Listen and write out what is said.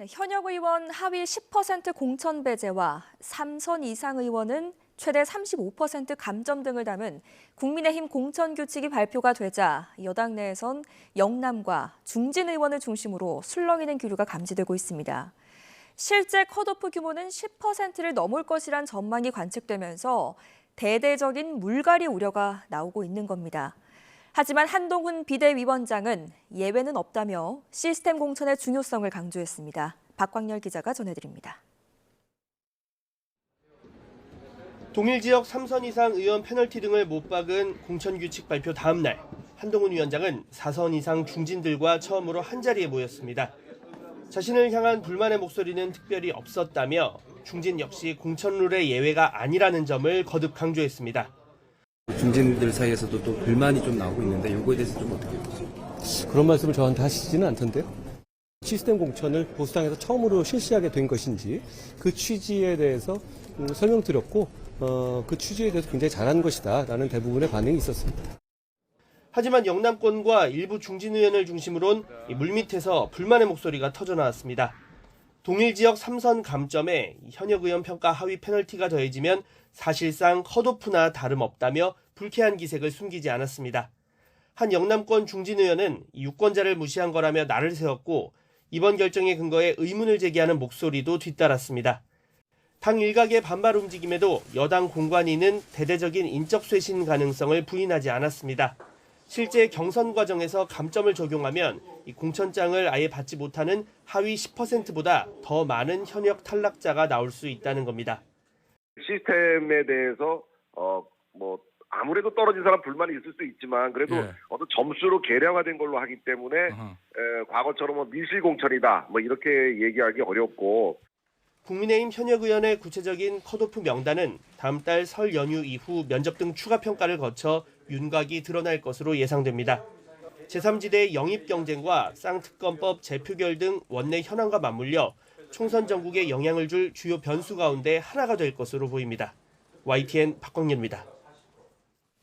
현역 의원 하위 10% 공천 배제와 3선 이상 의원은 최대 35% 감점 등을 담은 국민의힘 공천 규칙이 발표가 되자 여당 내에선 영남과 중진 의원을 중심으로 술렁이는 기류가 감지되고 있습니다. 실제 컷오프 규모는 10%를 넘을 것이란 전망이 관측되면서 대대적인 물갈이 우려가 나오고 있는 겁니다. 하지만 한동훈 비대위원장은 예외는 없다며 시스템 공천의 중요성을 강조했습니다. 박광열 기자가 전해드립니다. 동일 지역 3선 이상 의원 페널티 등을 못 박은 공천규칙 발표 다음 날 한동훈 위원장은 4선 이상 중진들과 처음으로 한자리에 모였습니다. 자신을 향한 불만의 목소리는 특별히 없었다며 중진 역시 공천룰의 예외가 아니라는 점을 거듭 강조했습니다. 중진들 사이에서도 또 불만이 좀 나오고 있는데 이거에 대해서 좀 어떻게 보세요? 그런 말씀을 저한테 하시지는 않던데요. 시스템 공천을 보수당에서 처음으로 실시하게 된 것인지 그 취지에 대해서 설명드렸고 그 취지에 대해서 굉장히 잘한 것이다라는 대부분의 반응이 있었습니다. 하지만 영남권과 일부 중진 의원을 중심으론 물밑에서 불만의 목소리가 터져나왔습니다. 동일 지역 3선 감점에 현역 의원 평가 하위 페널티가 더해지면 사실상 컷오프나 다름없다며 불쾌한 기색을 숨기지 않았습니다. 한 영남권 중진 의원은 유권자를 무시한 거라며 날을 세웠고 이번 결정에 근거해 의문을 제기하는 목소리도 뒤따랐습니다. 당 일각의 반발 움직임에도 여당 공관위는 대대적인 인적 쇄신 가능성을 부인하지 않았습니다. 실제 경선 과정에서 감점을 적용하면 이 공천장을 아예 받지 못하는 하위 10%보다 더 많은 현역 탈락자가 나올 수 있다는 겁니다. 시스템에 대해서 아무래도 떨어진 사람 불만이 있을 수 있지만 그래도 어떤 점수로 계량화된 걸로 하기 때문에 과거처럼 밀실 공천이다 이렇게 얘기하기 어렵고. 국민의힘 현역 의원의 구체적인 컷오프 명단은 다음 달 설 연휴 이후 면접 등 추가 평가를 거쳐 윤곽이 드러날 것으로 예상됩니다. 제3지대의 영입 경쟁과 쌍특검법 재표결 등 원내 현안과 맞물려 총선 전국에 영향을 줄 주요 변수 가운데 하나가 될 것으로 보입니다. YTN 박광렬입니다.